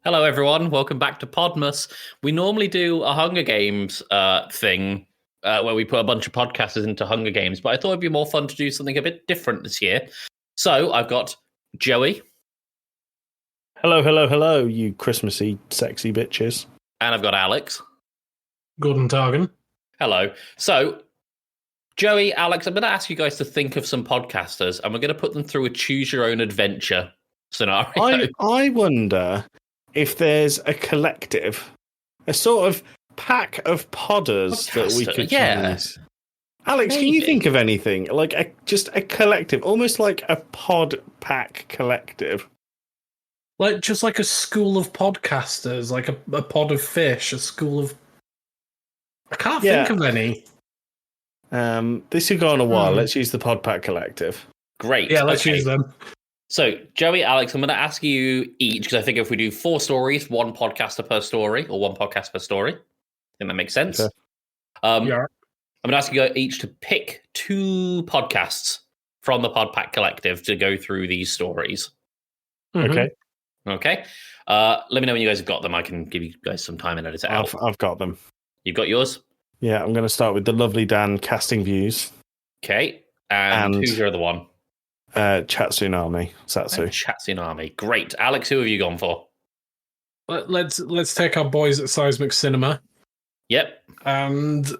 Hello, everyone. Welcome back to Podmas. We normally do a Hunger Games thing where we put a bunch of podcasters into Hunger Games, but I thought it'd be more fun to do something a bit different this year. So I've got Joey. Hello, you Christmassy, sexy bitches. And I've got Alex. Guten Tagen. Hello. So, Joey, Alex, I'm going to ask you guys to think of some podcasters, and we're going to put them through a choose-your-own-adventure scenario. I wonder if there's a collective, a sort of pack of podders that we could use. Alex, Maybe. can you think of anything? Like just a collective, almost like a pod pack collective. Just like a school of podcasters, like a pod of fish, a school of... I can't think of any. This could go on a while. Let's use the pod pack collective. Great. Yeah, let's use them. So, Joey, Alex, I'm going to ask you each, because I think if we do 4 stories, one podcaster per story, or one podcast per story, I think that makes sense. Okay. I'm going to ask you each to pick 2 podcasts from the Podpack Collective to go through these stories. Okay. Okay. Let me know when you guys have got them. I can give you guys some time and edit it out. I've got them. You've got yours? Yeah, I'm going to start with the lovely Dan casting views. Okay. And who's your other one? Chatsunami. Satsu. Chatsunami. Great. Alex, who have you gone for? Let's take our boys at Seismic Cinema. Yep. And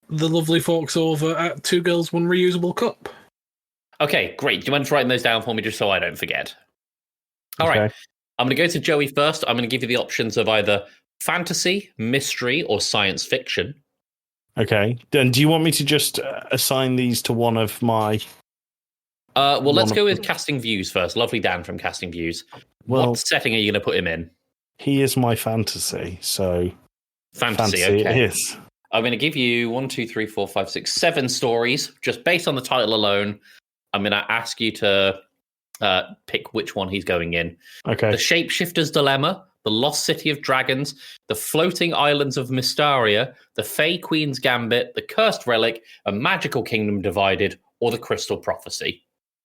the lovely folks over at Two Girls, One Reusable Cup. Okay, great. Do you mind writing those down for me just so I don't forget? All right. I'm going to go to Joey first. I'm going to give you the options of either fantasy, mystery, or science fiction. Okay. Then do you want me to just assign these to one of my... let's go with Casting Views first. Lovely Dan from Casting Views. Well, what setting are you going to put him in? He is my fantasy, so... Fantasy, okay. okay. It is. I'm going to give you 1, 2, 3, 4, 5, 6, 7 stories. Just based on the title alone, I'm going to ask you to pick which one he's going in. Okay. The Shapeshifter's Dilemma, The Lost City of Dragons, The Floating Islands of Mystaria, The Fey Queen's Gambit, The Cursed Relic, A Magical Kingdom Divided, or The Crystal Prophecy.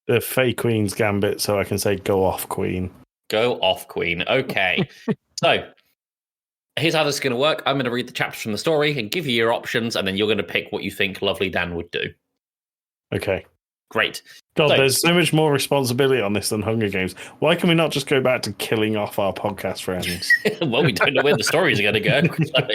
The Fey Queen's Gambit, so I can say go off, Queen. Go off, Queen. Okay. So, here's how this is going to work. I'm going to read the chapters from the story and give you your options, and then you're going to pick what you think Lovely Dan would do. Okay. Great. God, So- there's so much more responsibility on this than Hunger Games. Why can we not just go back to killing off our podcast friends? Well, we don't know where the stories are going to go. So.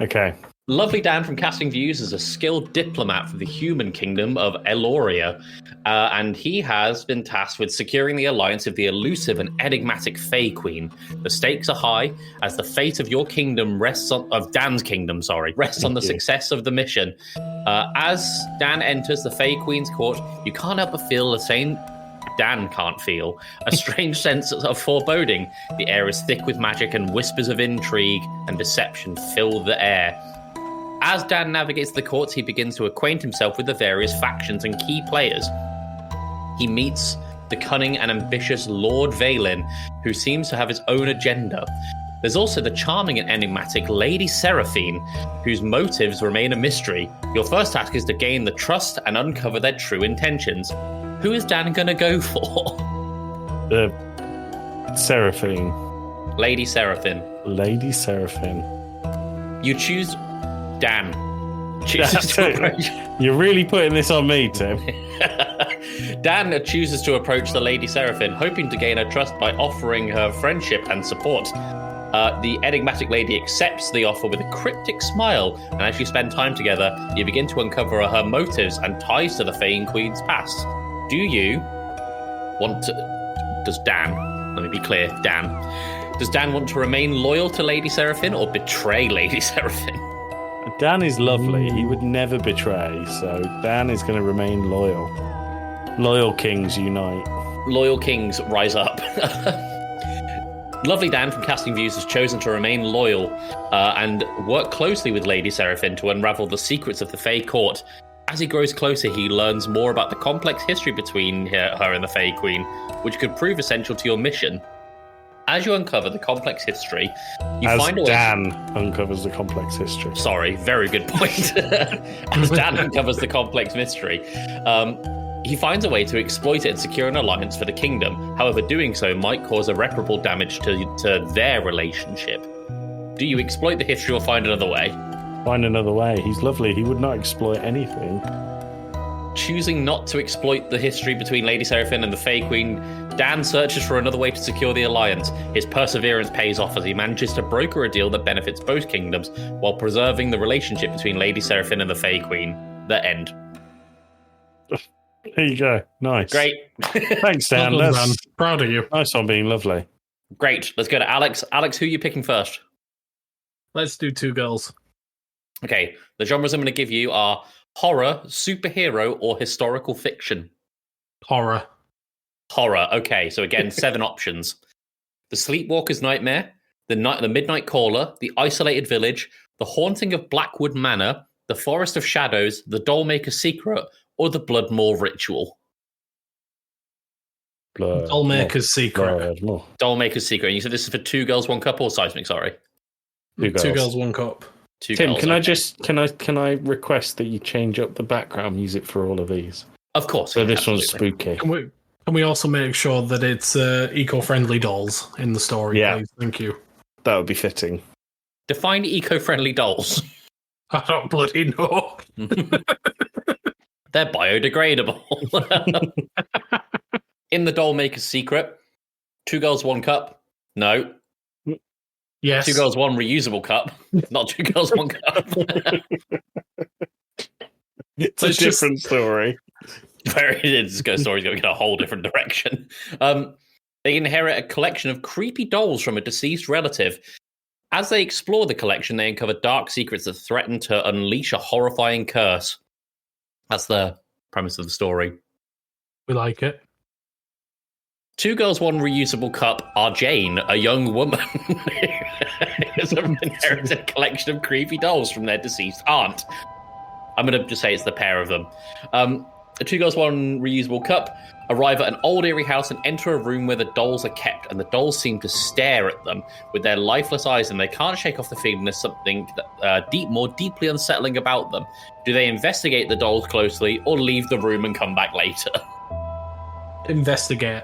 Okay. Lovely Dan from Casting Views is a skilled diplomat for the human kingdom of Eloria, and he has been tasked with securing the alliance of the elusive and enigmatic Fey Queen. The stakes are high, as the fate of your kingdom rests on the success of the mission. As Dan enters the Fey Queen's court, you can't help but feel the same Dan can't feel a strange sense of foreboding. The air is thick with magic, and whispers of intrigue and deception fill the air. As Dan navigates the courts, he begins to acquaint himself with the various factions and key players. He meets the cunning and ambitious Lord Valen, who seems to have his own agenda. There's also the charming and enigmatic Lady Seraphine, whose motives remain a mystery. Your first task is to gain the trust and uncover their true intentions. Who is Dan going to go for? The Seraphine. Lady Seraphine. Lady Seraphine. You choose Dan. Chooses to approach. You're really putting this on me, Tim. Dan chooses to approach the Lady Seraphine, hoping to gain her trust by offering her friendship and support. The enigmatic lady accepts the offer with a cryptic smile, and as you spend time together, you begin to uncover her motives and ties to the Fey Queen's past. Do you want to... Does Dan... Let me be clear, Dan. Does Dan want to remain loyal to Lady Seraphine or betray Lady Seraphine? Dan is lovely. He would never betray, so Dan is going to remain loyal. Loyal kings unite. Loyal kings rise up. Lovely Dan from Casting Views has chosen to remain loyal and work closely with Lady Seraphine to unravel the secrets of the Fey Court. As he grows closer, he learns more about the complex history between her and the Fey Queen, which could prove essential to your mission. As you uncover the complex history, you find a way... Dan uncovers the complex history. Sorry, very good point. As Dan uncovers the complex mystery, He finds a way to exploit it and secure an alliance for the kingdom. However, doing so might cause irreparable damage to their relationship. Do you exploit the history or find another way? Find another way. He's lovely. He would not exploit anything. Choosing not to exploit the history between Lady Seraphine and the Fae Queen, Dan searches for another way to secure the alliance. His perseverance pays off as he manages to broker a deal that benefits both kingdoms while preserving the relationship between Lady Seraphine and the Fae Queen. The end. There you go. Nice. Great. Thanks, Dan. Well done, Dan. Proud of you. Nice on being lovely. Great. Let's go to Alex. Alex, who are you picking first? Let's do Two Girls. Okay. The genres I'm going to give you are horror, superhero, or historical fiction. Horror. Horror. Okay. So again, 7 options. The Sleepwalker's Nightmare, the Midnight Caller, The Isolated Village, The Haunting of Blackwood Manor, The Forest of Shadows, The Dollmaker's Secret, or The Bloodmore Ritual. Dollmaker's Secret. Dollmaker's Secret. And you said this is for Two Girls, One Cup, or Seismic? Sorry. Two Girls, One Cup. Tim, can I request that you change up the background music for all of these? Of course. So this one's spooky. Can we also make sure that it's eco-friendly dolls in the story, please? Thank you. That would be fitting. Define eco-friendly dolls. I don't bloody know. They're biodegradable. In The Dollmaker's Secret, Two Girls, One Cup. No. Yes. Two Girls, One Reusable Cup. Not Two Girls, One Cup. It's a different story. Where it is, the story's going in a whole different direction. They inherit a collection of creepy dolls from a deceased relative. As they explore the collection, they uncover dark secrets that threaten to unleash a horrifying curse. That's the premise of the story. We like it. Two Girls, One Reusable Cup are Jane, a young woman who has inherited a collection of creepy dolls from their deceased aunt. I'm going to just say it's the pair of them. Two Girls, One Reusable Cup arrive at an old eerie house and enter a room where the dolls are kept, and the dolls seem to stare at them with their lifeless eyes, and they can't shake off the feeling there's something more deeply unsettling about them. Do they investigate the dolls closely or leave the room and come back later? Investigate.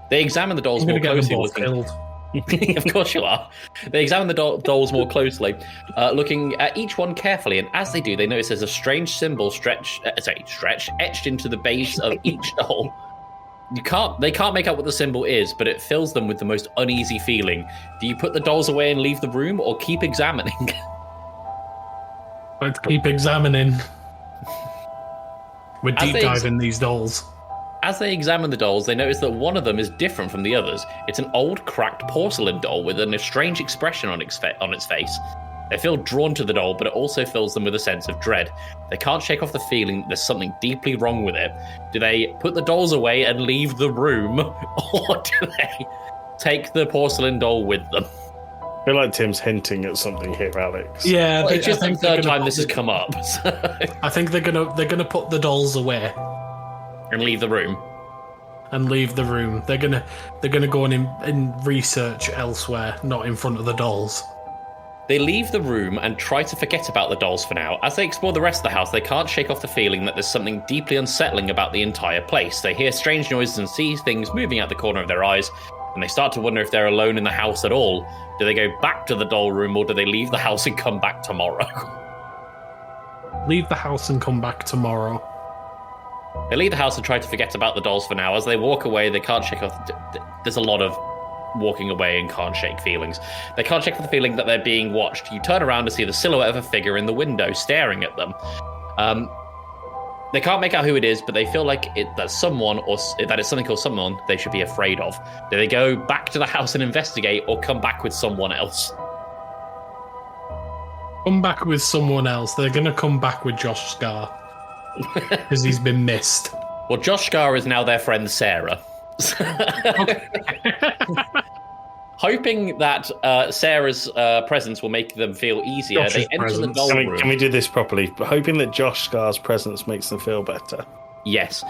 They examine the dolls more closely. Of course you are. They examine the dolls more closely, looking at each one carefully, and as they do, they notice there's a strange symbol etched into the base of each doll. They can't make out what the symbol is, but it fills them with the most uneasy feeling. Do you put the dolls away and leave the room, or keep examining? Let's keep examining. We're deep diving these dolls. As they examine the dolls, they notice that one of them is different from the others. It's an old, cracked porcelain doll with a strange expression on its face. They feel drawn to the doll, but it also fills them with a sense of dread. They can't shake off the feeling that there's something deeply wrong with it. Do they put the dolls away and leave the room, or do they take the porcelain doll with them? I feel like Tim's hinting at something here, Alex. Yeah, it's just the third time this has come up. So. I think they're gonna put the dolls away. And leave the room. They're gonna go and research elsewhere, not in front of the dolls. They leave the room and try to forget about the dolls for now. As they explore the rest of the house, they can't shake off the feeling that there's something deeply unsettling about the entire place. They hear strange noises and see things moving out the corner of their eyes, and they start to wonder if they're alone in the house at all. Do they go back to the doll room, or do they leave the house and come back tomorrow? Leave the house and come back tomorrow. They leave the house and try to forget about the dolls for now. As they walk away, they can't shake off... There's a lot of walking away and can't shake feelings. They can't shake off the feeling that they're being watched. You turn around to see the silhouette of a figure in the window staring at them. They can't make out who it is, but they feel like that's someone, or that it's something or someone they should be afraid of. Do they go back to the house and investigate, or come back with someone else? Come back with someone else. They're going to come back with Josh Scar. Because he's been missed. Well, Josh Scar is now their friend Sarah. Hoping that Sarah's presence will make them feel easier, Josh's they enter the doll room. Can we do this properly? Hoping that Josh Scar's presence makes them feel better. Yes.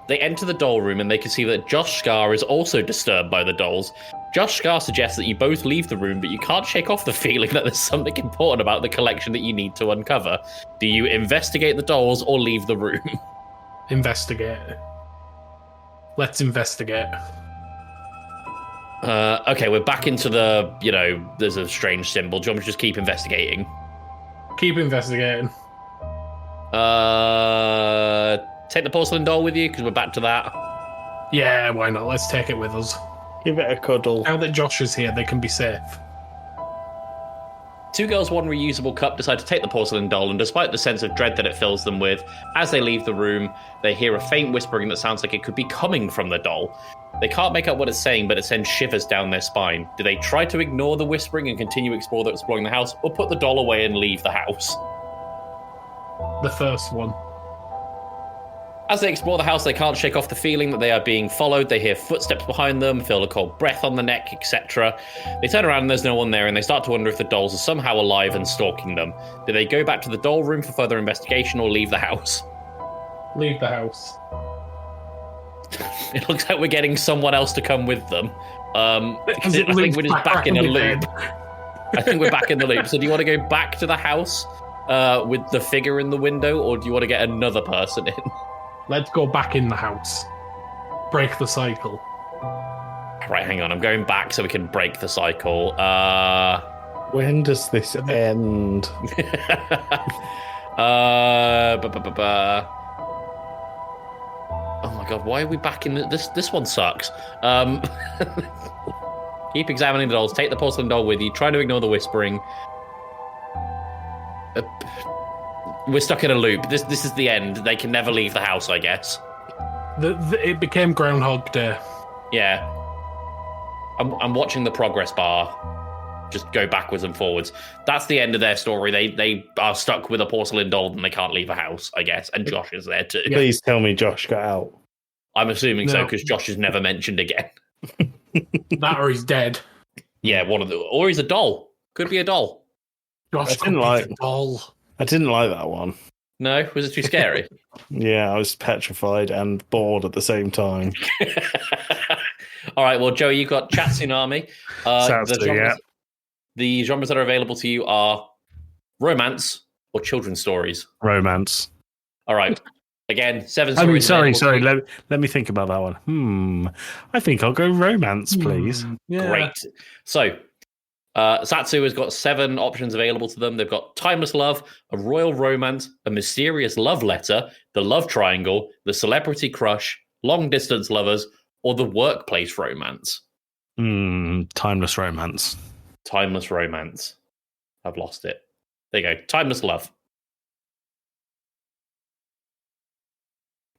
They enter the doll room and they can see that Josh Scar is also disturbed by the dolls. Josh Scar suggests that you both leave the room, but you can't shake off the feeling that there's something important about the collection that you need to uncover. Do you investigate the dolls or leave the room? Investigate. Let's investigate. Okay, we're back into the, there's a strange symbol. Do you want me to just keep investigating? Keep investigating. Take the porcelain doll with you, because we're back to that. Yeah, why not? Let's take it with us. Give it a cuddle. Now that Josh is here, they can be safe. Two girls, one reusable cup decide to take the porcelain doll, and despite the sense of dread that it fills them with, as they leave the room, they hear a faint whispering that sounds like it could be coming from the doll. They can't make out what it's saying, but it sends shivers down their spine. Do they try to ignore the whispering and continue exploring the house, or put the doll away and leave the house? The first one. As they explore the house, they can't shake off the feeling that they are being followed. They hear footsteps behind them, feel a cold breath on the neck, etc. They turn around and there's no one there, and they start to wonder if the dolls are somehow alive and stalking them. Do they go back to the doll room for further investigation or leave the house? Leave the house. It looks like we're getting someone else to come with them. I think we're just back in a loop. I think we're back in the loop. So do you want to go back to the house with the figure in the window, or do you want to get another person in? Let's go back in the house. Break the cycle. Right, hang on. I'm going back so we can break the cycle. When does this end? Oh my god, why are we back in this? This one sucks. Keep examining the dolls. Take the porcelain doll with you. Try to ignore the whispering. We're stuck in a loop. This is the end. They can never leave the house, I guess. It became Groundhog Day. Yeah. I'm watching the progress bar just go backwards and forwards. That's the end of their story. They are stuck with a porcelain doll and they can't leave a house, I guess. And Josh is there too. Please tell me Josh got out. I'm assuming so, because Josh is never mentioned again. That or he's dead. Yeah, or he's a doll. Could be a doll. Josh could be a doll. I didn't like that one. No? Was it too scary? Yeah, I was petrified and bored at the same time. All right, well, Joey, you've got Chat Tsunami. The genres that are available to you are romance or children's stories. Romance. All right. Again, 7 stories. Sorry. Let me think about that one. I think I'll go romance, please. Yeah. Great. So, Satsu has got 7 options available to them. They've got timeless love, a royal romance, a mysterious love letter, the love triangle, the celebrity crush, long distance lovers, or the workplace romance. Timeless romance. Timeless romance. I've lost it. There you go. Timeless love.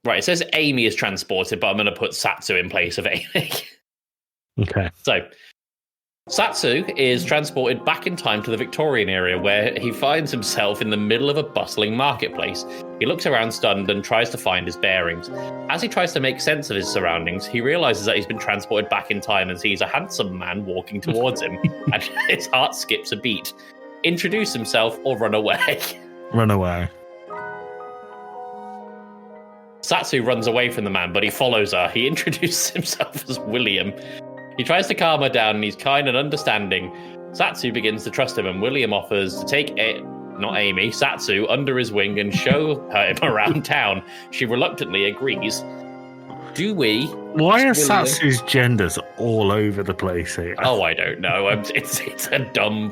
Right, it says Amy is transported, but I'm going to put Satsu in place of Amy. Okay. So, Satsu is transported back in time to the Victorian era, where he finds himself in the middle of a bustling marketplace. He looks around stunned and tries to find his bearings. As he tries to make sense of his surroundings, he realizes that he's been transported back in time and sees a handsome man walking towards him, and his heart skips a beat. Introduce himself or run away. Run away. Satsu runs away from the man, but he follows her. He introduces himself as William. He tries to calm her down, and he's kind and understanding. Satsu begins to trust him, and William offers to take Amy, Satsu, under his wing and show him around town. She reluctantly agrees. Do we? Why are Satsu's genders all over the place here? Oh, I don't know. It's a dumb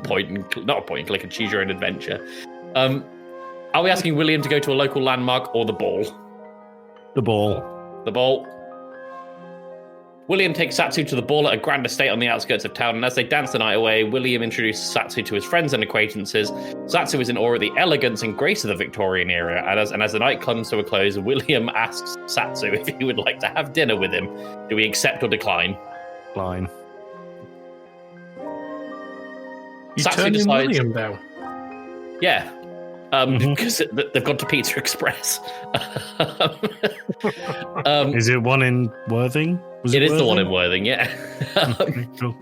not a point and click and choose your own adventure. Are we asking William to go to a local landmark or the ball? The ball. The ball. William takes Satsu to the ball at a grand estate on the outskirts of town, and as they dance the night away, William introduces Satsu to his friends and acquaintances. Satsu is in awe at the elegance and grace of the Victorian era, and as the night comes to a close, William asks Satsu if he would like to have dinner with him. Do we accept or decline? Decline. You Satsu turning decides, William down? Yeah. Because they've gone to Pizza Express. Is it one in Worthing? It is the one in Worthing, yeah. Cool.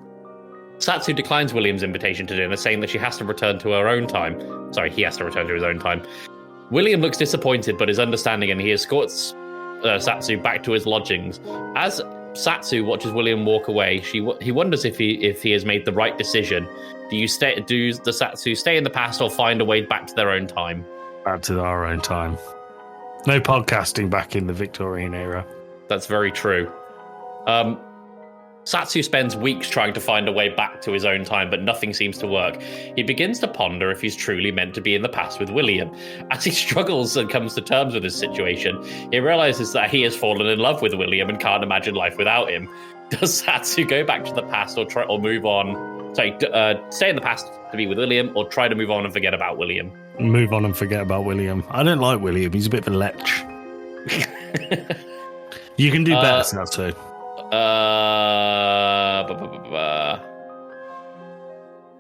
Satsu declines William's invitation to dinner, saying that she has to return to her own time. Sorry, he has to return to his own time. William looks disappointed, but is understanding, and he escorts Satsu back to his lodgings. As Satsu watches William walk away, he wonders if he has made the right decision. Do the Satsu stay in the past or find a way back to their own time? Back to our own time. No podcasting back in the Victorian era. That's very true. Satsu spends weeks trying to find a way back to his own time, but nothing seems to work. He begins to ponder if he's truly meant to be in the past with William. As he struggles and comes to terms with his situation, he realizes that he has fallen in love with William and can't imagine life without him. Does Satsu go back to the past or move on? Stay in the past to be with William, or try to move on and forget about William? Move on and forget about William. I don't like William. He's a bit of a lech. You can do better, Satsu.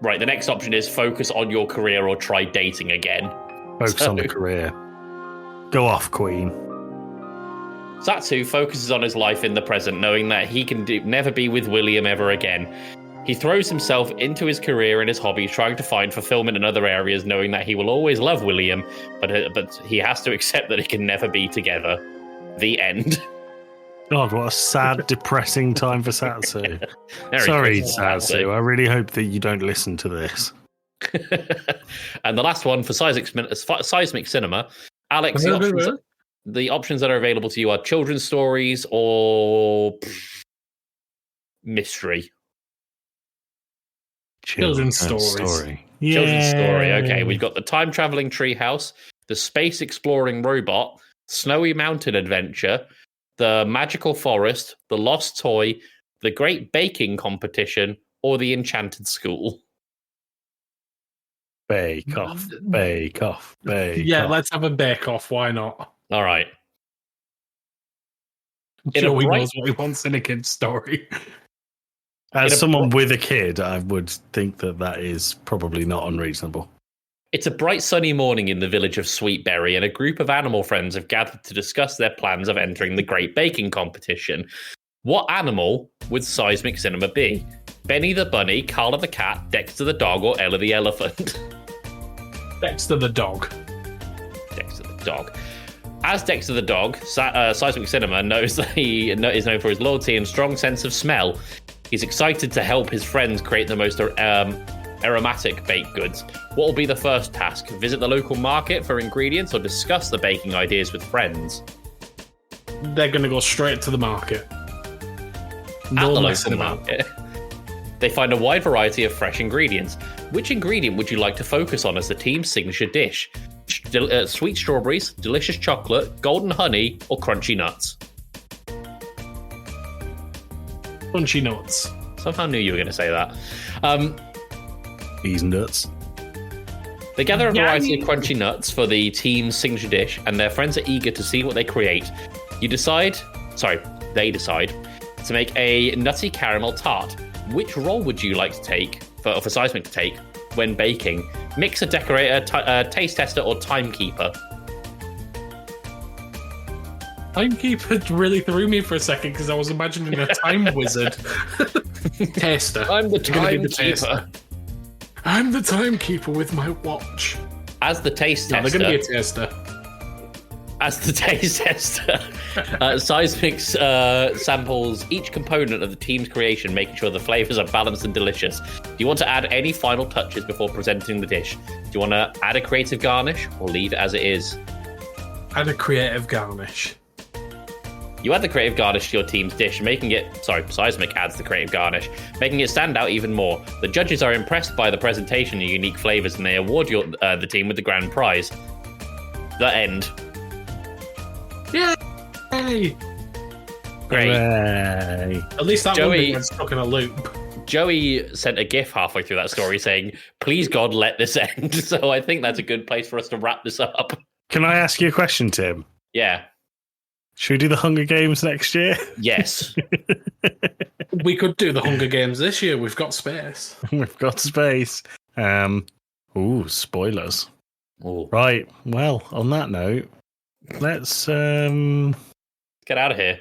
Right, the next option is focus on your career or try dating again. Focus on the career. Go off, Queen. Satsu focuses on his life in the present, knowing that he can never be with William ever again. He throws himself into his career and his hobbies, trying to find fulfillment in other areas, knowing that he will always love William, but he has to accept that he can never be together. The end. God, what a sad, depressing time for Satsu. Sorry, Satsu. I really hope that you don't listen to this. And the last one for seismic cinema. Alex, the options that are available to you are children's stories or mystery. Children's stories. Children's story. Okay, we've got the time-traveling treehouse, the space-exploring robot, snowy mountain adventure, the magical forest, the lost toy, the great baking competition, or the enchanted school. Bake off, bake off, bake Yeah, off. let's have a bake off. Why not? All right. Joey knows what he wants in a kid's story. As someone with a kid, I would think that is probably not unreasonable. It's a bright sunny morning in the village of Sweetberry, and a group of animal friends have gathered to discuss their plans of entering the Great Baking Competition. What animal would Seismic Cinema be? Benny the bunny, Carla the cat, Dexter the dog, or Ella the elephant? Dexter the dog. Dexter the dog. As Dexter the dog, Seismic Cinema knows that he is known for his loyalty and strong sense of smell. He's excited to help his friends create the most aromatic baked goods. What will be the first task? Visit the local market for ingredients or discuss the baking ideas with friends? They're going to go straight to the market. At the local market, they find a wide variety of fresh ingredients. Which ingredient would you like to focus on as the team's signature dish? Sweet strawberries, delicious chocolate, golden honey, or crunchy nuts? Crunchy nuts. Somehow knew you were going to say that. These nuts. They gather a variety of crunchy nuts for the team's signature dish, and their friends are eager to see what they create. They decide to make a nutty caramel tart. Which role would you like to take, for Seismic to take, when baking? Mixer, decorator, taste tester, or timekeeper? Timekeeper really threw me for a second because I was imagining a time wizard. Taster. I'm the timekeeper. I'm the timekeeper with my watch. As the taste tester. They're going to be a taster. As the taste tester, Seismic samples each component of the team's creation, making sure the flavors are balanced and delicious. Do you want to add any final touches before presenting the dish? Do you want to add a creative garnish or leave it as it is? Add a creative garnish. You add the creative garnish to your team's dish, Seismic adds the creative garnish, making it stand out even more. The judges are impressed by the presentation and unique flavors, and they award the team with the grand prize. The end. Yay! Great. Hooray. At least that Joey one was stuck in a loop. Joey sent a GIF halfway through that story saying, "Please God, let this end." So I think that's a good place for us to wrap this up. Can I ask you a question, Tim? Yeah. Should we do the Hunger Games next year? Yes. We could do the Hunger Games this year. We've got space. We've got space. Spoilers. Ooh. Right. Well, on that note, let's get out of here.